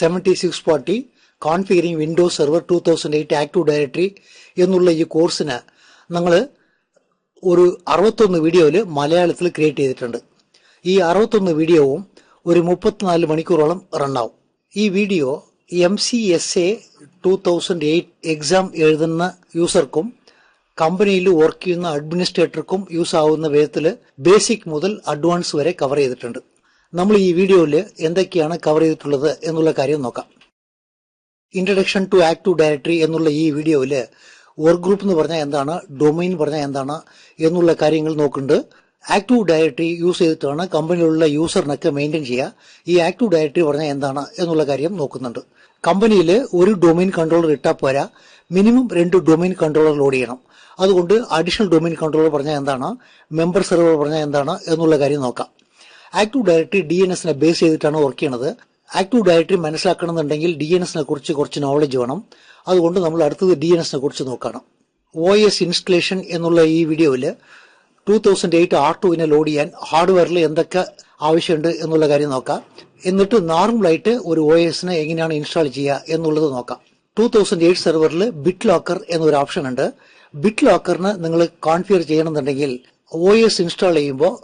7640 Configuring Windows Server 2008 Active Directory എന്നുള്ള ഈ കോഴ്സിന് നമ്മൾ ഒരു 61 വീഡിയോയിൽ മലയാളത്തിൽ ക്രിയേറ്റ് ചെയ്തിട്ടുണ്ട്. ഈ 61 വീഡിയോവും ഒരു 34 മണിക്കൂറോളം റൺ ആവും. ഈ വീഡിയോ MCSA 2008 എക്സാം എഴുതുന്ന യൂസർക്കും കമ്പനിയിൽ വർക്ക് ചെയ്യുന്ന അഡ്മിനിസ്ട്രേറ്റർക്കും യൂസ് ആവുന്ന വിധത്തിൽ ബേസിക് മുതൽ അഡ്വാൻസ് വരെ കവർ ചെയ്തിട്ടുണ്ട്. നമ്മൾ ഈ വീഡിയോയിൽ എന്തൊക്കെയാണ് കവർ ചെയ്തിട്ടുള്ളത് എന്നുള്ള കാര്യം നോക്കാം. ഇൻട്രഡക്ഷൻ ടു ആക്റ്റീവ് ഡയറക്ടറി എന്നുള്ള ഈ വീഡിയോയിൽ വർക്ക് ഗ്രൂപ്പ് എന്ന് പറഞ്ഞാൽ എന്താണ്, ഡൊമൈൻ പറഞ്ഞാൽ എന്താണ് എന്നുള്ള കാര്യങ്ങൾ നോക്കുന്നുണ്ട്. ആക്റ്റീവ് ഡയറക്ടറി യൂസ് ചെയ്തിട്ടാണ് കമ്പനിയിലുള്ള യൂസറിനൊക്കെ മെയിൻറ്റെയിൻ ചെയ്യുക. ഈ ആക്റ്റീവ് ഡയറക്ടറി പറഞ്ഞാൽ എന്താണ് എന്നുള്ള കാര്യം നോക്കുന്നുണ്ട്. കമ്പനിയിൽ ഒരു ഡൊമൈൻ കൺട്രോളർ ഇട്ടാൽ പോരാ, മിനിമം 2 ഡൊമൈൻ കൺട്രോളർ ലോഡ് ചെയ്യണം. അതുകൊണ്ട് അഡീഷണൽ ഡൊമൈൻ കൺട്രോളർ പറഞ്ഞാൽ എന്താണ്, മെമ്പർ സെർവർ പറഞ്ഞാൽ എന്താണ് എന്നുള്ള കാര്യം നോക്കാം. ആക്റ്റീവ് ഡയറക്ടറി DNSനെ ബേസ് ചെയ്തിട്ടാണ് വർക്ക് ചെയ്യണത്. ആക്റ്റീവ് ഡയറക്ടറി മനസ്സിലാക്കണമെന്നുണ്ടെങ്കിൽ DNSനെ കുറിച്ച് കുറച്ച് നോളജ് വേണം. അതുകൊണ്ട് നമ്മൾ അടുത്തത് DNSനെ കുറിച്ച് നോക്കണം. OS ഇൻസ്റ്റലേഷൻ എന്നുള്ള ഈ വീഡിയോയിൽ 2008 R2നെ ലോഡ് ചെയ്യാൻ ഹാർഡ്വെയറിൽ എന്തൊക്കെ ആവശ്യമുണ്ട് എന്നുള്ള കാര്യം നോക്കാം. എന്നിട്ട് നോർമലായിട്ട് ഒരു OSനെ എങ്ങനെയാണ് ഇൻസ്റ്റാൾ ചെയ്യുക എന്നുള്ളത് നോക്കാം. 2008 സെർവറിൽ ബിറ്റ് ലോക്കർ എന്നൊരു ഓപ്ഷൻ ഉണ്ട്. ബിറ്റ് ലോക്കറിന് നിങ്ങൾ കോൺഫിഗർ ചെയ്യണമെന്നുണ്ടെങ്കിൽ OS ഇൻസ്റ്റാൾ ചെയ്യുമ്പോൾ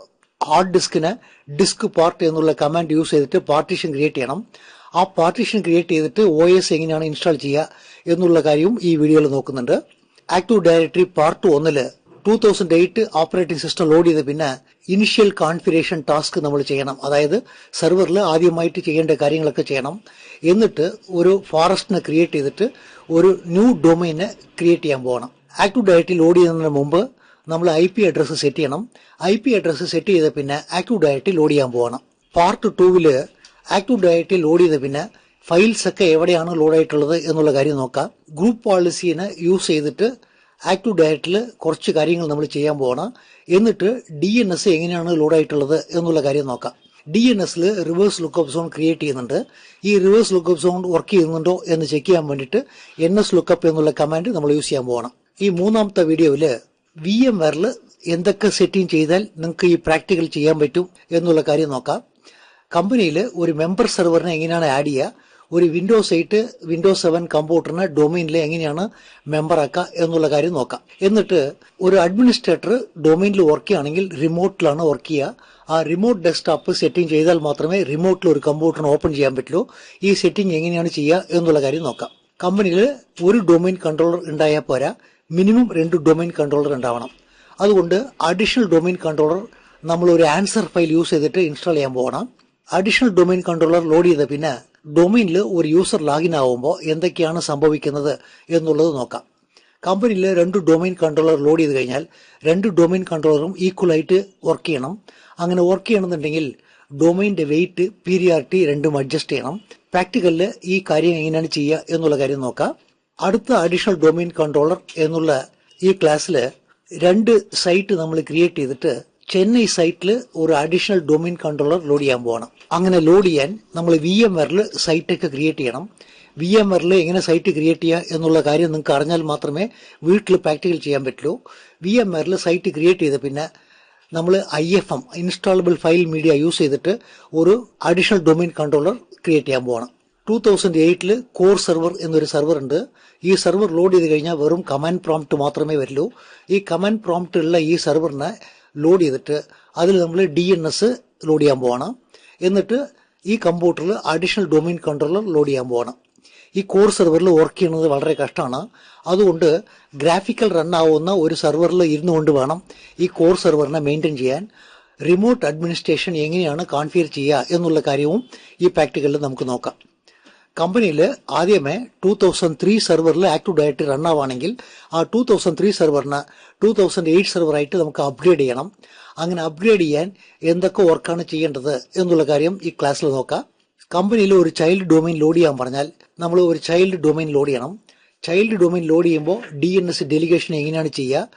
ഹാർഡ് ഡിസ്കിന് ഡിസ്ക് പാർട്ട് എന്നുള്ള കമാൻഡ് യൂസ് ചെയ്തിട്ട് പാർട്ടീഷൻ ക്രിയേറ്റ് ചെയ്യണം. ആ പാർട്ടീഷൻ ക്രിയേറ്റ് ചെയ്തിട്ട് OS എങ്ങനെയാണ് ഇൻസ്റ്റാൾ ചെയ്യുക എന്നുള്ള കാര്യവും ഈ വീഡിയോയിൽ നോക്കുന്നുണ്ട്. Active directory part 1 2008 operating system load ചെയ്ത പിന്നെ ഇനിഷ്യൽ കോൺഫിഗറേഷൻ ടാസ്ക് നമ്മൾ ചെയ്യണം. അതായത് സെർവറിൽ ആദ്യമായിട്ട് ചെയ്യേണ്ട കാര്യങ്ങളൊക്കെ ചെയ്യണം. എന്നിട്ട് ഒരു ഫോറസ്റ്റിനെ ക്രിയേറ്റ് ചെയ്തിട്ട് ഒരു ന്യൂ ഡൊമൈനെ ക്രിയേറ്റ് ചെയ്യാൻ പോകണം. ആക്റ്റീവ് ഡയറക്ടറി ലോഡ് ചെയ്യുന്നതിന് മുമ്പ് നമ്മൾ IP അഡ്രസ്സ് സെറ്റ് ചെയ്യണം. IP അഡ്രസ്സ് സെറ്റ് ചെയ്ത പിന്നെ ആക്റ്റീവ് ഡയറക്ടറി ലോഡ് ചെയ്യാൻ പോകണം. പാർട്ട് 2 ആക്റ്റീവ് ഡയറക്ടറി ലോഡ് ചെയ്ത പിന്നെ ഫയൽസ് ഒക്കെ എവിടെയാണ് ലോഡ് ആയിട്ടുള്ളത് എന്നുള്ള കാര്യം നോക്കാം. ഗ്രൂപ്പ് പോളിസീനെ യൂസ് ചെയ്തിട്ട് ആക്റ്റീവ് ഡയറക്ടറിയിൽ കുറച്ച് കാര്യങ്ങൾ നമ്മൾ ചെയ്യാൻ പോകണം. എന്നിട്ട് DNS എങ്ങനെയാണ് ലോഡ് ആയിട്ടുള്ളത് എന്നുള്ള കാര്യം നോക്കാം. DNSൽ റിവേഴ്സ് ലുക്കപ്പ് സോൺ ക്രിയേറ്റ് ചെയ്യുന്നുണ്ട്. ഈ റിവേഴ്സ് ലുക്കപ്പ് സോൺ വർക്ക് ചെയ്യുന്നുണ്ടോ എന്ന് ചെക്ക് ചെയ്യാൻ വേണ്ടിയിട്ട് NS ലുക്കപ്പ് എന്നുള്ള കമാൻഡ് നമ്മൾ യൂസ് ചെയ്യാൻ പോകണം. ഈ മൂന്നാമത്തെ വീഡിയോയിൽ VMwareൽ എന്തൊക്കെ സെറ്റിംഗ് ചെയ്താൽ നിങ്ങൾക്ക് ഈ പ്രാക്ടിക്കൽ ചെയ്യാൻ പറ്റും എന്നുള്ള കാര്യം നോക്കാം. കമ്പനിയിൽ ഒരു മെമ്പർ സെർവറിനെ എങ്ങനെയാണ് ആഡ് ചെയ്യുക, ഒരു വിൻഡോസ് 8 വിൻഡോസ് 7 കമ്പ്യൂട്ടറിനെ ഡൊമൈനിൽ എങ്ങനെയാണ് മെമ്പർ ആക്കുക എന്നുള്ള കാര്യം നോക്കാം. എന്നിട്ട് ഒരു അഡ്മിനിസ്ട്രേറ്റർ ഡൊമൈനിൽ വർക്ക് ചെയ്യുകയാണെങ്കിൽ റിമോട്ടിലാണ് വർക്ക് ചെയ്യുക. ആ റിമോട്ട് ഡെസ്ക്ടോപ്പ് സെറ്റിംഗ് ചെയ്താൽ മാത്രമേ റിമോട്ടിൽ ഒരു കമ്പ്യൂട്ടറിന് ഓപ്പൺ ചെയ്യാൻ പറ്റുള്ളൂ. ഈ സെറ്റിംഗ് എങ്ങനെയാണ് ചെയ്യുക എന്നുള്ള കാര്യം നോക്കാം. കമ്പനിയിൽ ഒരു ഡൊമൈൻ കൺട്രോളർ ഉണ്ടായാൽ പോരാ, മിനിമം 2 ഡൊമൈൻ കൺട്രോളർ ഉണ്ടാവണം. അതുകൊണ്ട് അഡീഷണൽ ഡൊമൈൻ കൺട്രോളർ നമ്മൾ ഒരു ആൻസർ ഫയൽ യൂസ് ചെയ്തിട്ട് ഇൻസ്റ്റാൾ ചെയ്യാൻ പോകണം. അഡീഷണൽ ഡൊമൈൻ കൺട്രോളർ ലോഡ് ചെയ്ത പിന്നെ ഡൊമൈനിൽ ഒരു യൂസർ ലാഗിൻ ആവുമ്പോൾ എന്തൊക്കെയാണ് സംഭവിക്കുന്നത് എന്നുള്ളത് നോക്കാം. കമ്പനിയിൽ 2 ഡൊമൈൻ കൺട്രോളർ ലോഡ് ചെയ്ത് കഴിഞ്ഞാൽ 2 ഡൊമൈൻ കൺട്രോളറും ഈക്വൽ ആയിട്ട് വർക്ക് ചെയ്യണം. അങ്ങനെ വർക്ക് ചെയ്യണമെന്നുണ്ടെങ്കിൽ ഡൊമൈൻ്റെ വെയിറ്റ് പീരിയോറിറ്റി രണ്ടും അഡ്ജസ്റ്റ് ചെയ്യണം. പ്രാക്ടിക്കലിൽ ഈ കാര്യം എങ്ങനെയാണ് ചെയ്യുക എന്നുള്ള കാര്യം നോക്കാം. അടുത്ത അഡീഷണൽ ഡൊമൈൻ കൺട്രോളർ എന്നുള്ള ഈ ക്ലാസ്സിൽ 2 സൈറ്റ് നമ്മൾ ക്രിയേറ്റ് ചെയ്തിട്ട് ചെന്നൈ സൈറ്റിൽ ഒരു അഡീഷണൽ ഡൊമൈൻ കൺട്രോളർ ലോഡ് ചെയ്യാൻ പോകണം. അങ്ങനെ ലോഡ് ചെയ്യാൻ നമ്മൾ VMwareൽ സൈറ്റൊക്കെ ക്രിയേറ്റ് ചെയ്യണം. VMwareൽ എങ്ങനെ സൈറ്റ് ക്രിയേറ്റ് ചെയ്യുക എന്നുള്ള കാര്യം നിങ്ങൾക്ക് അറിഞ്ഞാൽ മാത്രമേ വീട്ടിൽ പ്രാക്ടിക്കൽ ചെയ്യാൻ പറ്റുള്ളൂ. VMwareൽ സൈറ്റ് ക്രിയേറ്റ് ചെയ്ത പിന്നെ നമ്മൾ IFM ഇൻസ്റ്റാളബിൾ ഫയൽ മീഡിയ യൂസ് ചെയ്തിട്ട് ഒരു അഡീഷണൽ ഡൊമൈൻ കൺട്രോളർ ക്രിയേറ്റ് ചെയ്യാൻ പോകണം. 2008 കോർ സെർവർ എന്നൊരു സെർവർ ഉണ്ട്. ഈ സെർവർ ലോഡ് ചെയ്ത് കഴിഞ്ഞാൽ വെറും കമാൻഡ് പ്രോംപ്റ്റ് മാത്രമേ വരുള്ളൂ. ഈ കമാൻഡ് പ്രോംപ്റ്റ് ഉള്ള ഈ സെർവറിനെ ലോഡ് ചെയ്തിട്ട് അതിൽ നമ്മൾ DNS ലോഡ് ചെയ്യാൻ പോകണം. എന്നിട്ട് ഈ കമ്പ്യൂട്ടറിൽ അഡീഷണൽ ഡൊമൈൻ കൺട്രോളർ ലോഡ് ചെയ്യാൻ പോകണം. ഈ കോർ സെർവറിൽ വർക്ക് ചെയ്യുന്നത് വളരെ കഷ്ടമാണ്. അതുകൊണ്ട് ഗ്രാഫിക്കൽ റൺ ആവുന്ന ഒരു സെർവറിൽ ഇരുന്നു കൊണ്ട് വേണം ഈ കോർ സെർവറിനെ മെയിൻറ്റെയിൻ ചെയ്യാൻ. റിമോട്ട് അഡ്മിനിസ്ട്രേഷൻ എങ്ങനെയാണ് കോൺഫിഗർ ചെയ്യുക എന്നുള്ള കാര്യവും ഈ പ്രാക്ടിക്കലിൽ നമുക്ക് നോക്കാം. കമ്പനിയിൽ ആദ്യമേ 2003 സെർവറിൽ ആക്റ്റീവ് ഡയറക്ടറി റൺ ആവുകയാണെങ്കിൽ ആ 2003 സെർവറിന് 2008 സെർവറായിട്ട് നമുക്ക് അപ്ഗ്രേഡ് ചെയ്യണം. അങ്ങനെ അപ്ഗ്രേഡ് ചെയ്യാൻ എന്തൊക്കെ വർക്കാണ് ചെയ്യേണ്ടത് എന്നുള്ള കാര്യം ഈ ക്ലാസ്സിൽ നോക്കാം. കമ്പനിയിൽ ഒരു ചൈൽഡ് ഡൊമൈൻ ലോഡ് ചെയ്യാൻ പറഞ്ഞാൽ നമ്മൾ ഒരു ചൈൽഡ് ഡൊമൈൻ ലോഡ് ചെയ്യണം. ചൈൽഡ് ഡൊമൈൻ ലോഡ് ചെയ്യുമ്പോൾ DNS ഡെലിഗേഷൻ എങ്ങനെയാണ് ചെയ്യുക,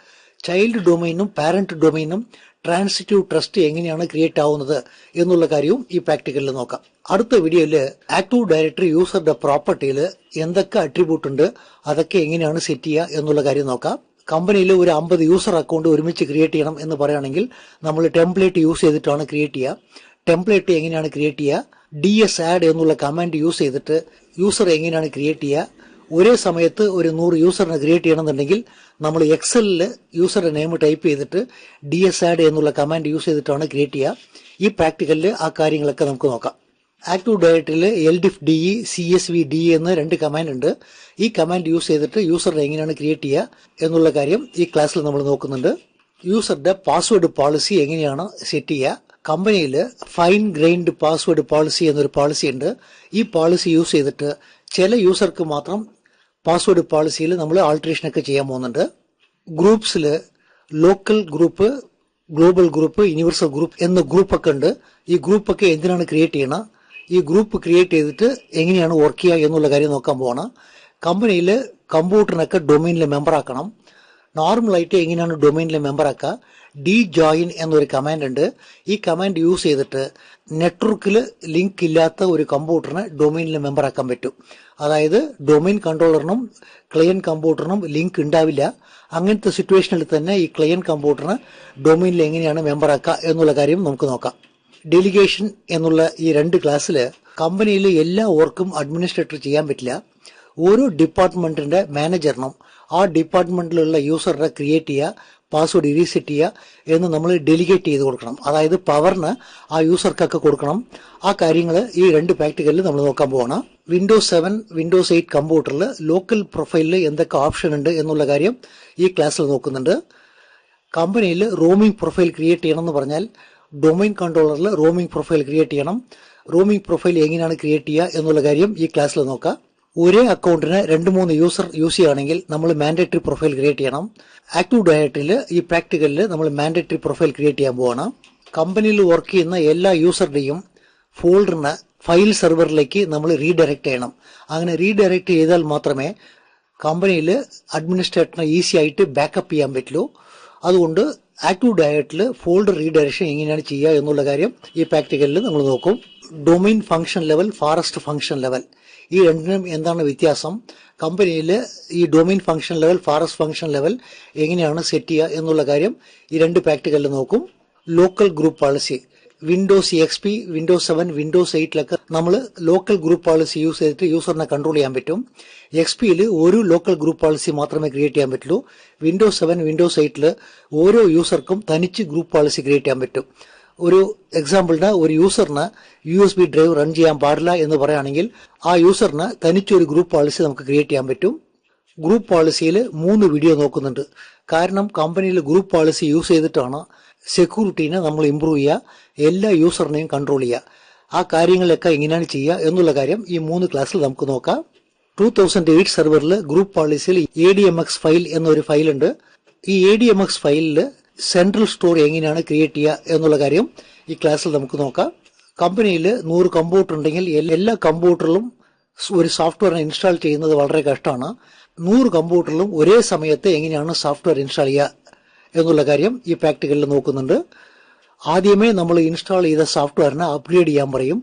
ചൈൽഡ് ഡൊമൈനും പാരന്റ് ഡൊമൈനും ട്രാൻസിറ്റീവ് ട്രസ്റ്റ് എങ്ങനെയാണ് ക്രിയേറ്റ് ആവുന്നത് എന്നുള്ള കാര്യവും ഈ പ്രാക്ടിക്കലിൽ നോക്കാം. അടുത്ത വീഡിയോയിൽ ആക്റ്റീവ് ഡയറക്ടറി യൂസറുടെ പ്രോപ്പർട്ടിയിൽ എന്തൊക്കെ അട്രിബ്യൂട്ട് ഉണ്ട് അതൊക്കെ എങ്ങനെയാണ് സെറ്റ് ചെയ്യുക എന്നുള്ള കാര്യം നോക്കാം. കമ്പനിയിൽ ഒരു 50 യൂസർ അക്കൗണ്ട് ഒരുമിച്ച് ക്രിയേറ്റ് ചെയ്യണം എന്ന് പറയുകയാണെങ്കിൽ നമ്മൾ ടെംപ്ലേറ്റ് യൂസ് ചെയ്തിട്ടാണ് ക്രിയേറ്റ് ചെയ്യുക. ടെംപ്ലേറ്റ് എങ്ങനെയാണ് ക്രിയേറ്റ് ചെയ്യുക, DSAdd എന്നുള്ള കമാൻഡ് യൂസ് ചെയ്തിട്ട് യൂസർ എങ്ങനെയാണ് ക്രിയേറ്റ് ചെയ്യുക, ഒരേ സമയത്ത് ഒരു 100 യൂസറിനെ ക്രിയേറ്റ് ചെയ്യണമെന്നുണ്ടെങ്കിൽ നമ്മൾ എക്സലിൽ യൂസറുടെ നെയിം ടൈപ്പ് ചെയ്തിട്ട് DSAdd എന്നുള്ള കമാൻഡ് യൂസ് ചെയ്തിട്ടാണ് ക്രിയേറ്റ് ചെയ്യുക. ഈ പ്രാക്ടിക്കലിൽ ആ കാര്യങ്ങളൊക്കെ നമുക്ക് നോക്കാം. ആക്റ്റീവ് ഡയറക്ടറിയിൽ LDIFDE CSVDE എന്ന 2 കമാൻഡ് ഉണ്ട്. ഈ കമാൻഡ് യൂസ് ചെയ്തിട്ട് യൂസറിനെ എങ്ങനെയാണ് ക്രിയേറ്റ് ചെയ്യുക എന്നുള്ള കാര്യം ഈ ക്ലാസ്സിൽ നമ്മൾ നോക്കുന്നുണ്ട്. യൂസറുടെ പാസ്വേഡ് പോളിസി എങ്ങനെയാണ് സെറ്റ് ചെയ്യുക, കമ്പനിയിൽ ഫൈൻ ഗ്രൈൻഡ് പാസ്വേഡ് പോളിസി എന്നൊരു പോളിസി ഉണ്ട്. ഈ പോളിസി യൂസ് ചെയ്തിട്ട് ചില യൂസർക്ക് മാത്രം പാസ്വേഡ് പോളിസിയിൽ നമ്മൾ ആൾട്രേഷൻ ഒക്കെ ചെയ്യാൻ പോകുന്നുണ്ട്. ഗ്രൂപ്പ്സിൽ local group, global group, universal group എന്ന ഗ്രൂപ്പൊക്കെ ഉണ്ട്. ഈ ഗ്രൂപ്പൊക്കെ എന്തിനാണ് ക്രിയേറ്റ് ചെയ്യണം, ഈ ഗ്രൂപ്പ് ക്രിയേറ്റ് ചെയ്തിട്ട് എങ്ങനെയാണ് വർക്ക് ചെയ്യുക എന്നുള്ള കാര്യം നോക്കാൻ പോകണം. കമ്പനിയിൽ കമ്പ്യൂട്ടറിനൊക്കെ ഡൊമൈനിൽ മെമ്പർ ആക്കണം. നോർമലായിട്ട് എങ്ങനെയാണ് ഡൊമൈനിൽ മെമ്പർ ആക്കുക, DJoin എന്നൊരു കമാൻഡ് ഉണ്ട്. ഈ കമാൻഡ് യൂസ് ചെയ്തിട്ട് നെറ്റ്വർക്കിൽ ലിങ്ക് ഇല്ലാത്ത ഒരു കമ്പ്യൂട്ടറിന് ഡൊമൈനിൽ മെമ്പർ ആക്കാൻ പറ്റും. അതായത് ഡൊമൈൻ കൺട്രോളറിനും ക്ലയന്റ് കമ്പ്യൂട്ടറിനും ലിങ്ക് ഉണ്ടാവില്ല. അങ്ങനത്തെ സിറ്റുവേഷനിൽ തന്നെ ഈ ക്ലയന്റ് കമ്പ്യൂട്ടറിന് ഡൊമൈനിൽ എങ്ങനെയാണ് മെമ്പർ ആക്കുക എന്നുള്ള കാര്യം നമുക്ക് നോക്കാം. ഡെലിഗേഷൻ എന്നുള്ള ഈ 2 ക്ലാസ്സിൽ കമ്പനിയിൽ എല്ലാ വർക്കും അഡ്മിനിസ്ട്രേറ്റർ ചെയ്യാൻ പറ്റില്ല. ഓരോ ഡിപ്പാർട്ട്മെന്റിന്റെ മാനേജറിനും ആ ഡിപ്പാർട്ട്മെന്റിലുള്ള യൂസറെ ക്രിയേറ്റ് ചെയ്യുക, പാസ്വേഡ് റീസെറ്റ് ചെയ്യുക എന്ന് നമ്മൾ ഡെലിഗേറ്റ് ചെയ്ത് കൊടുക്കണം. അതായത് പവറിന് ആ യൂസർക്കൊക്കെ കൊടുക്കണം. ആ കാര്യങ്ങൾ ഈ 2 പ്രാക്ടിക്കലിൽ നമ്മൾ നോക്കാൻ പോകണം. Windows 7, Windows 8 കമ്പ്യൂട്ടറിൽ ലോക്കൽ പ്രൊഫൈലിൽ എന്തൊക്കെ ഓപ്ഷൻ ഉണ്ട് എന്നുള്ള കാര്യം ഈ ക്ലാസ്സിൽ നോക്കുന്നുണ്ട്. കമ്പനിയിൽ റോമിംഗ് പ്രൊഫൈൽ ക്രിയേറ്റ് ചെയ്യണം എന്ന് പറഞ്ഞാൽ ഡൊമൈൻ കൺട്രോളറിൽ റോമിംഗ് പ്രൊഫൈൽ ക്രിയേറ്റ് ചെയ്യണം. റോമിംഗ് പ്രൊഫൈൽ എങ്ങനെയാണ് ക്രിയേറ്റ് ചെയ്യുക എന്നുള്ള കാര്യം ഈ ക്ലാസ്സിൽ നോക്കാം. ഒരേ അക്കൗണ്ടിന് 2-3 യൂസർ യൂസ് ചെയ്യുകയാണെങ്കിൽ നമ്മൾ മാൻഡേറ്ററി പ്രൊഫൈൽ ക്രിയേറ്റ് ചെയ്യണം. ആക്റ്റീവ് ഡയറക്ടറിയിൽ ഈ പ്രാക്ടിക്കലിൽ നമ്മൾ മാൻഡേറ്ററി പ്രൊഫൈൽ ക്രിയേറ്റ് ചെയ്യാൻ പോവാണ്. കമ്പനിയിൽ വർക്ക് ചെയ്യുന്ന എല്ലാ യൂസറുടെയും ഫോൾഡറിന് ഫയൽ സെർവറിലേക്ക് നമ്മൾ റീഡയറക്ട് ചെയ്യണം. അങ്ങനെ റീഡയറക്ട് ചെയ്താൽ മാത്രമേ കമ്പനിയിൽ അഡ്മിനിസ്ട്രേറ്ററിനെ ഈസി ആയിട്ട് ബാക്കപ്പ് ചെയ്യാൻ പറ്റുള്ളൂ. അതുകൊണ്ട് ആക്റ്റീവ് ഡയറക്ടറിൽ ഫോൾഡർ റീഡയറക്ഷൻ എങ്ങനെയാണ് ചെയ്യുക എന്നുള്ള കാര്യം ഈ പ്രാക്ടിക്കലിൽ നമ്മൾ നോക്കും. Domain function level, forest function level, ഈ രണ്ടിനും എന്താണ് വ്യത്യാസം, കമ്പനിയിൽ ഈ domain function level, forest function level എങ്ങനെയാണ് സെറ്റ് ചെയ്യുക എന്നുള്ള കാര്യം ഈ 2 പ്രാക്ടിക്കലിൽ നോക്കും. Local group policy, Windows XP, Windows 7, Windows 8 നമ്മൾ ലോക്കൽ ഗ്രൂപ്പ് പോളിസി യൂസ് ചെയ്തിട്ട് യൂസറിനെ കൺട്രോൾ ചെയ്യാൻ പറ്റും. XPയിൽ ഒരു ലോക്കൽ ഗ്രൂപ്പ് പോളിസി മാത്രമേ ക്രിയേറ്റ് ചെയ്യാൻ പറ്റുള്ളൂ. Windows 7, Windows 8 ഓരോ യൂസർക്കും തനിച്ച് ഗ്രൂപ്പ് പോളിസി ക്രിയേറ്റ് ചെയ്യാൻ പറ്റും. ഒരു എക്സാമ്പിളിന് ഒരു യൂസറിന് USB ഡ്രൈവ് റൺ ചെയ്യാൻ പാടില്ല എന്ന് പറയുകയാണെങ്കിൽ ആ യൂസറിന് തനിച്ചൊരു ഗ്രൂപ്പ് പോളിസി നമുക്ക് ക്രിയേറ്റ് ചെയ്യാൻ പറ്റും. ഗ്രൂപ്പ് പോളിസിയിൽ 3 വീഡിയോ നോക്കുന്നുണ്ട്. കാരണം കമ്പനിയിൽ ഗ്രൂപ്പ് പോളിസി യൂസ് ചെയ്തിട്ടാണ് സെക്യൂരിറ്റീനെ നമ്മൾ ഇംപ്രൂവ് ചെയ്യുക, എല്ലാ യൂസറിനെയും കൺട്രോൾ ചെയ്യുക. ആ കാര്യങ്ങളൊക്കെ എങ്ങനെയാണ് ചെയ്യുക എന്നുള്ള കാര്യം ഈ 3 ക്ലാസ്സിൽ നമുക്ക് നോക്കാം. 2008 സെർവറിൽ ഗ്രൂപ്പ് പോളിസിയിൽ ADMX ഫയൽ എന്നൊരു ഫയലുണ്ട്. ഈ ADMX ഫയലിൽ സെൻട്രൽ സ്റ്റോർ എങ്ങനെയാണ് ക്രിയേറ്റ് ചെയ്യുക എന്നുള്ള കാര്യം ഈ ക്ലാസ്സിൽ നമുക്ക് നോക്കാം. കമ്പനിയിൽ 100 കമ്പ്യൂട്ടർ ഉണ്ടെങ്കിൽ എല്ലാ കമ്പ്യൂട്ടറിലും ഒരു സോഫ്റ്റ്വെയറിനെ ഇൻസ്റ്റാൾ ചെയ്യുന്നത് വളരെ കഷ്ടമാണ്. 100 കമ്പ്യൂട്ടറിലും ഒരേ സമയത്ത് എങ്ങനെയാണ് സോഫ്റ്റ്വെയർ ഇൻസ്റ്റാൾ ചെയ്യുക എന്നുള്ള കാര്യം ഈ പ്രാക്ടിക്കലിൽ നോക്കുന്നുണ്ട്. ആദ്യമേ നമ്മൾ ഇൻസ്റ്റാൾ ചെയ്ത സോഫ്റ്റ്വെയറിനെ അപ്ഗ്രേഡ് ചെയ്യാൻ പറയും.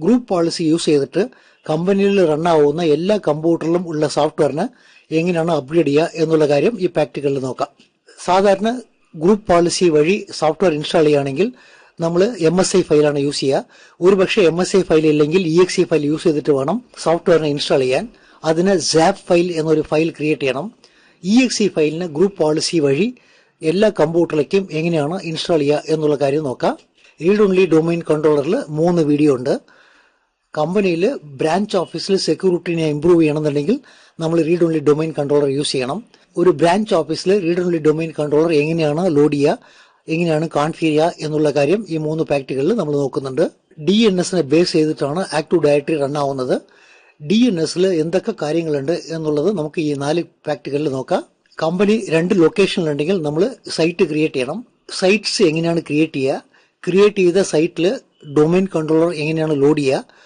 ഗ്രൂപ്പ് പോളിസി യൂസ് ചെയ്തിട്ട് കമ്പനിയിൽ റൺ ആവുന്ന എല്ലാ കമ്പ്യൂട്ടറിലും ഉള്ള സോഫ്റ്റ്വെയറിനെ എങ്ങനെയാണ് അപ്ഗ്രേഡ് ചെയ്യുക എന്നുള്ള കാര്യം ഈ പ്രാക്ടിക്കലിൽ നോക്കാം. സാധാരണ ഗ്രൂപ്പ് പോളിസി വഴി സോഫ്റ്റ്വെയർ ഇൻസ്റ്റാൾ ചെയ്യുകയാണെങ്കിൽ നമ്മൾ MSI ഫയലാണ് യൂസ് ചെയ്യുക. ഒരുപക്ഷെ MSI ഫയൽ ഇല്ലെങ്കിൽ EXE ഫയൽ യൂസ് ചെയ്തിട്ട് വേണം സോഫ്റ്റ്വെയറിനെ ഇൻസ്റ്റാൾ ചെയ്യാൻ. അതിന് ZAP ഫയൽ എന്നൊരു ഫയൽ ക്രിയേറ്റ് ചെയ്യണം. EXE ഫയലിന് ഗ്രൂപ്പ് പോളിസി വഴി എല്ലാ കമ്പ്യൂട്ടറിലേക്കും എങ്ങനെയാണ് ഇൻസ്റ്റാൾ ചെയ്യുക എന്നുള്ള കാര്യം നോക്കാം. റീഡ് ഓൺലി ഡൊമൈൻ കൺട്രോളറിൽ 3 വീഡിയോ ഉണ്ട്. കമ്പനിയിൽ ബ്രാഞ്ച് ഓഫീസിൽ സെക്യൂരിറ്റിനെ ഇംപ്രൂവ് ചെയ്യണമെന്നുണ്ടെങ്കിൽ നമ്മൾ read only domain controller use ചെയ്യണം. ഒരു ബ്രാഞ്ച് ഓഫീസിൽ റീഡ് ഓൺലി ഡൊമൈൻ കൺട്രോളർ എങ്ങനെയാണ് ലോഡ് ചെയ്യുക, എങ്ങനെയാണ് കോൺഫിഗർ ചെയ്യുക എന്നുള്ള കാര്യം ഈ 3 പ്രാക്ടിക്കലിൽ നമ്മൾ നോക്കുന്നുണ്ട്. DNSനെ ബേസ് ചെയ്തിട്ടാണ് ആക്റ്റീവ് ഡയറക്ടറി റൺ ആവുന്നത്. DNSൽ എന്തൊക്കെ കാര്യങ്ങളുണ്ട് എന്നുള്ളത് നമുക്ക് ഈ 4 പ്രാക്ടിക്കലിൽ നോക്കാം. കമ്പനി 2 ലൊക്കേഷനിലുണ്ടെങ്കിൽ നമ്മൾ സൈറ്റ് ക്രിയേറ്റ് ചെയ്യണം. സൈറ്റ്സ് എങ്ങനെയാണ് ക്രിയേറ്റ് ചെയ്യുക, ക്രിയേറ്റ് ചെയ്ത സൈറ്റിൽ ഡൊമൈൻ കൺട്രോളർ എങ്ങനെയാണ് ലോഡ് ചെയ്യുക,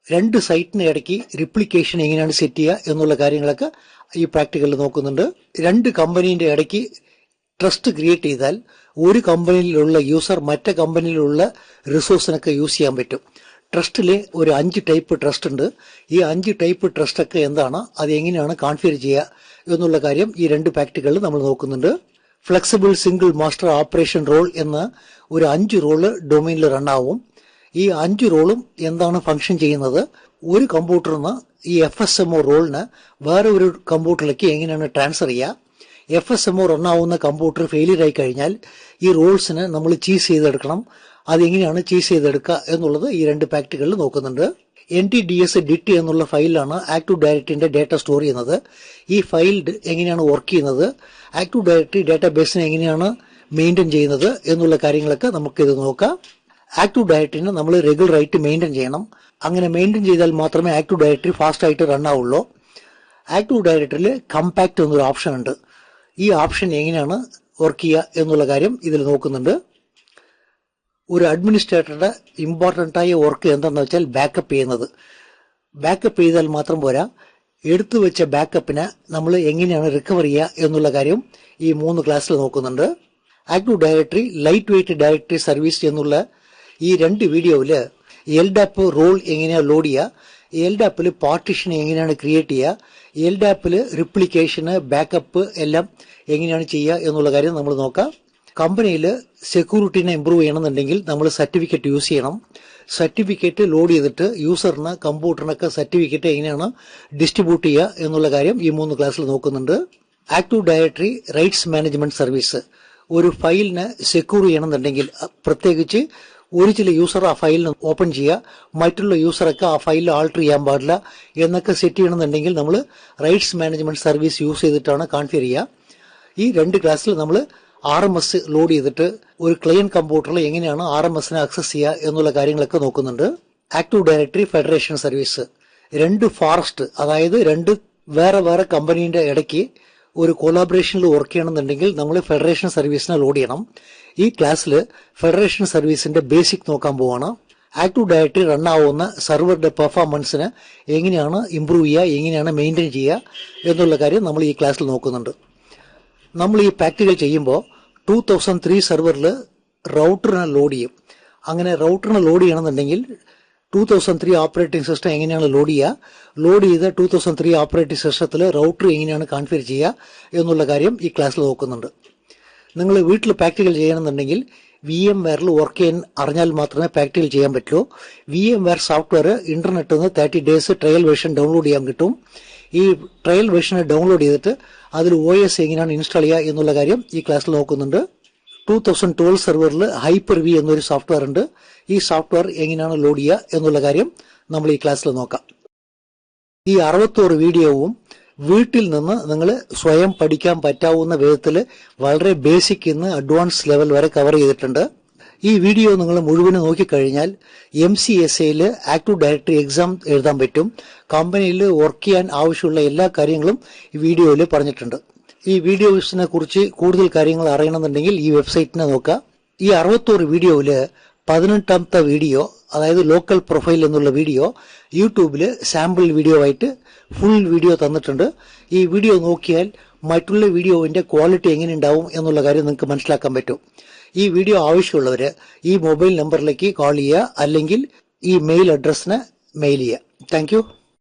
2 സൈറ്റിന് ഇടയ്ക്ക് റിപ്ലിക്കേഷൻ എങ്ങനെയാണ് സെറ്റ് ചെയ്യുക എന്നുള്ള കാര്യങ്ങളൊക്കെ ഈ പ്രാക്ടിക്കലിൽ നോക്കുന്നുണ്ട്. 2 കമ്പനീന്റെ ഇടയ്ക്ക് ട്രസ്റ്റ് ക്രിയേറ്റ് ചെയ്താൽ ഒരു കമ്പനിയിലുള്ള യൂസർ മറ്റേ കമ്പനിയിലുള്ള റിസോഴ്സിനൊക്കെ യൂസ് ചെയ്യാൻ പറ്റും. ട്രസ്റ്റിലെ ഒരു 5 ടൈപ്പ് ട്രസ്റ്റ് ഉണ്ട്. ഈ 5 ടൈപ്പ് ട്രസ്റ്റ് ഒക്കെ എന്താണ്, അത് എങ്ങനെയാണ് കോൺഫിഗർ ചെയ്യുക എന്നുള്ള കാര്യം ഈ 2 പ്രാക്ടിക്കലിൽ നമ്മൾ നോക്കുന്നുണ്ട്. Flexible single master operation role എന്ന ഒരു 5 റോള് ഡൊമൈനിൽ റൺ ആവും. ഈ 5 റോളും എന്താണ് ഫംഗ്ഷൻ ചെയ്യുന്നത്, ഒരു കമ്പ്യൂട്ടറിൽ നിന്ന് ഈ FSMO റോളിന് വേറെ ഒരു കമ്പ്യൂട്ടറിലേക്ക് എങ്ങനെയാണ് ട്രാൻസ്ഫർ ചെയ്യുക, FSMO റൺ ആവുന്ന കമ്പ്യൂട്ടർ ഫെയിലിയർ ആയി കഴിഞ്ഞാൽ ഈ റോൾസിന് നമ്മൾ ചീസ് ചെയ്തെടുക്കണം, അതെങ്ങനെയാണ് ചീസ് ചെയ്തെടുക്കുക എന്നുള്ളത് ഈ 2 പ്രാക്ടിക്കലിൽ നോക്കുന്നുണ്ട്. NTDS DIT എന്നുള്ള ഫയലിലാണ് ആക്റ്റീവ് ഡയറക്ടറിന്റെ ഡാറ്റ സ്റ്റോർ ചെയ്യുന്നത്. ഈ ഫയൽ എങ്ങനെയാണ് വർക്ക് ചെയ്യുന്നത്, ആക്റ്റീവ് ഡയറക്ടറി ഡാറ്റാബേസിനെ എങ്ങനെയാണ് മെയിൻറ്റെയിൻ ചെയ്യുന്നത് എന്നുള്ള കാര്യങ്ങളൊക്കെ നമുക്കിത് നോക്കാം. ആക്റ്റീവ് ഡയറക്ടറിനെ നമ്മൾ റെഗുലർ ആയിട്ട് മെയിൻറ്റെയിൻ ചെയ്യണം. അങ്ങനെ മെയിൻറ്റെയിൻ ചെയ്താൽ മാത്രമേ ആക്റ്റീവ് ഡയറക്ടറി ഫാസ്റ്റ് ആയിട്ട് റൺ ആവുള്ളൂ. ആക്റ്റീവ് ഡയറക്ടറിയിൽ കമ്പാക്ട് എന്നൊരു ഓപ്ഷൻ ഉണ്ട്. ഈ ഓപ്ഷൻ എങ്ങനെയാണ് വർക്ക് ചെയ്യുക എന്നുള്ള കാര്യം ഇതിൽ നോക്കുന്നുണ്ട്. ഒരു അഡ്മിനിസ്ട്രേറ്ററുടെ ഇമ്പോർട്ടൻ്റ് ആയ വർക്ക് എന്താണെന്ന് വെച്ചാൽ ബാക്കപ്പ് ചെയ്യുന്നത്. ബാക്കപ്പ് ചെയ്താൽ മാത്രം പോരാ, എടുത്തു വെച്ച ബാക്കപ്പിനെ നമ്മൾ എങ്ങനെയാണ് റിക്കവർ ചെയ്യുക എന്നുള്ള കാര്യം ഈ 3 ക്ലാസ്സിൽ നോക്കുന്നുണ്ട്. Active directory light weight directory service എന്നുള്ള ഈ 2 വീഡിയോയിൽ LDAP റോൾ എങ്ങനെയാണ് ലോഡ് ചെയ്യുക, LDAPൽ പാർട്ടീഷൻ എങ്ങനെയാണ് ക്രിയേറ്റ് ചെയ്യുക, LDAPൽ റിപ്ലിക്കേഷന് ബാക്കപ്പ് എല്ലാം എങ്ങനെയാണ് ചെയ്യുക എന്നുള്ള കാര്യം നമ്മൾ നോക്കാം. കമ്പനിയിൽ സെക്യൂരിറ്റിനെ ഇമ്പ്രൂവ് ചെയ്യണമെന്നുണ്ടെങ്കിൽ നമ്മൾ സർട്ടിഫിക്കറ്റ് യൂസ് ചെയ്യണം. സർട്ടിഫിക്കറ്റ് ലോഡ് ചെയ്തിട്ട് യൂസറിന് കമ്പ്യൂട്ടറിനൊക്കെ സർട്ടിഫിക്കറ്റ് എങ്ങനെയാണ് ഡിസ്ട്രിബ്യൂട്ട് ചെയ്യുക എന്നുള്ള കാര്യം ഈ 3 ക്ലാസ്സിൽ നോക്കുന്നുണ്ട്. Active directory rights management service, ഒരു ഫയലിനെ സെക്യൂർ ചെയ്യണമെന്നുണ്ടെങ്കിൽ പ്രത്യേകിച്ച് ഒരു ചില യൂസർ ആ ഫയലിന് ഓപ്പൺ ചെയ്യുക, മറ്റുള്ള യൂസറൊക്കെ ആ ഫയലിൽ ആൾട്ടർ ചെയ്യാൻ പാടില്ല എന്നൊക്കെ സെറ്റ് ചെയ്യണമെന്നുണ്ടെങ്കിൽ നമ്മൾ റൈറ്റ്സ് മാനേജ്മെന്റ് സർവീസ് യൂസ് ചെയ്തിട്ടാണ് കോൺഫിഗർ ചെയ്യുക. ഈ 2 ക്ലാസ്സിൽ നമ്മൾ RMS ലോഡ് ചെയ്തിട്ട് ഒരു ക്ലയന്റ് കമ്പ്യൂട്ടറിൽ എങ്ങനെയാണ് RMSനെ ആക്സസ് ചെയ്യുക എന്നുള്ള കാര്യങ്ങളൊക്കെ നോക്കുന്നുണ്ട്. Active directory federation service, 2 forest, അതായത് 2 വേറെ കമ്പനീന്റെ ഇടയ്ക്ക് ഒരു കൊളാബറേഷനിൽ വർക്ക് ചെയ്യണമെന്നുണ്ടെങ്കിൽ നമ്മൾ ഫെഡറേഷൻ സർവീസിനെ ലോഡ് ചെയ്യണം. ഈ ക്ലാസ്സിൽ ഫെഡറേഷൻ സർവീസിന്റെ ബേസിക് നോക്കാൻ പോവാണ്. ആക്റ്റീവ് ഡയറക്ടറി റൺ ആവുന്ന സെർവറുടെ പെർഫോമൻസിന് എങ്ങനെയാണ് ഇംപ്രൂവ് ചെയ്യുക, എങ്ങനെയാണ് മെയിൻറ്റെയിൻ ചെയ്യുക എന്നുള്ള കാര്യം നമ്മൾ ഈ ക്ലാസ്സിൽ നോക്കുന്നുണ്ട്. നമ്മൾ ഈ പ്രാക്ടിക്കൽ ചെയ്യുമ്പോൾ 2003 സെർവറിൽ റൗട്ടറിനെ ലോഡ് ചെയ്യും. അങ്ങനെ റൗട്ടറിനെ ലോഡ് ചെയ്യണമെന്നുണ്ടെങ്കിൽ 2003 ഓപ്പറേറ്റിംഗ് സിസ്റ്റം എങ്ങനെയാണ് ലോഡ് ചെയ്യുക, ലോഡ് ചെയ്ത 2003 ഓപ്പറേറ്റിംഗ് സിസ്റ്റത്തിൽ റൗട്ടർ എങ്ങനെയാണ് കോൺഫിഗർ ചെയ്യുക എന്നുള്ള കാര്യം ഈ ക്ലാസ്സിൽ നോക്കുന്നുണ്ട്. നിങ്ങൾ വീട്ടിൽ പ്രാക്ടിക്കൽ ചെയ്യണമെന്നുണ്ടെങ്കിൽ VMwareൽ വർക്ക് ചെയ്യാൻ അറിഞ്ഞാൽ മാത്രമേ പ്രാക്ടിക്കൽ ചെയ്യാൻ പറ്റൂ. VMware സോഫ്റ്റ്വെയർ ഇന്റർനെറ്റിൽ നിന്ന് 30 ഡേയ്സ് ട്രയൽ വേർഷൻ ഡൗൺലോഡ് ചെയ്യാൻ കിട്ടും. ഈ ട്രയൽ വേർഷനെ ഡൗൺലോഡ് ചെയ്തിട്ട് അതിൽ OS എങ്ങനെയാണ് ഇൻസ്റ്റാൾ ചെയ്യുക എന്നുള്ള കാര്യം ഈ ക്ലാസ്സിൽ നോക്കുന്നുണ്ട്. 2012 സെർവറിൽ Hyper-V എന്നൊരു സോഫ്റ്റ്വെയർ ഉണ്ട്. ഈ സോഫ്റ്റ്വെയർ എങ്ങനെയാണ് ലോഡ് ചെയ്യുക എന്നുള്ള കാര്യം നമ്മൾ ഈ ക്ലാസ്സിൽ നോക്കാം. ഈ 61 വീഡിയോവും വീട്ടിൽ നിന്ന് നിങ്ങൾ സ്വയം പഠിക്കാൻ പറ്റാവുന്ന വിധത്തിൽ വളരെ ബേസിക് നിന്ന് അഡ്വാൻസ് ലെവൽ വരെ കവർ ചെയ്തിട്ടുണ്ട്. ഈ വീഡിയോ നിങ്ങൾ മുഴുവൻ നോക്കിക്കഴിഞ്ഞാൽ MCSAയിൽ ആക്റ്റീവ് ഡയറക്ടറി എക്സാം എഴുതാൻ പറ്റും. കമ്പനിയിൽ വർക്ക് ചെയ്യാൻ ആവശ്യമുള്ള എല്ലാ കാര്യങ്ങളും ഈ വീഡിയോയിൽ പറഞ്ഞിട്ടുണ്ട്. ഈ വീഡിയോസിനെ കുറിച്ച് കൂടുതൽ കാര്യങ്ങൾ അറിയണമെന്നുണ്ടെങ്കിൽ ഈ വെബ്സൈറ്റിനെ നോക്കുക. ഈ 61 വീഡിയോയിൽ 18ാമത്തെ വീഡിയോ, അതായത് ലോക്കൽ പ്രൊഫൈൽ എന്നുള്ള വീഡിയോ യൂട്യൂബിൽ സാമ്പിൾ വീഡിയോ ആയിട്ട് ഫുൾ വീഡിയോ തന്നിട്ടുണ്ട്. ഈ വീഡിയോ നോക്കിയാൽ മറ്റുള്ള വീഡിയോവിന്റെ ക്വാളിറ്റി എങ്ങനെ ഉണ്ടാവും എന്നുള്ള കാര്യം നിങ്ങൾക്ക് മനസ്സിലാക്കാൻ പറ്റും. ഈ വീഡിയോ ആവശ്യമുള്ളവർ ഈ മൊബൈൽ നമ്പറിലേക്ക് കോൾ ചെയ്യുക, അല്ലെങ്കിൽ ഈ മെയിൽ അഡ്രസ്സിന് മെയിൽ ചെയ്യുക. Thank you.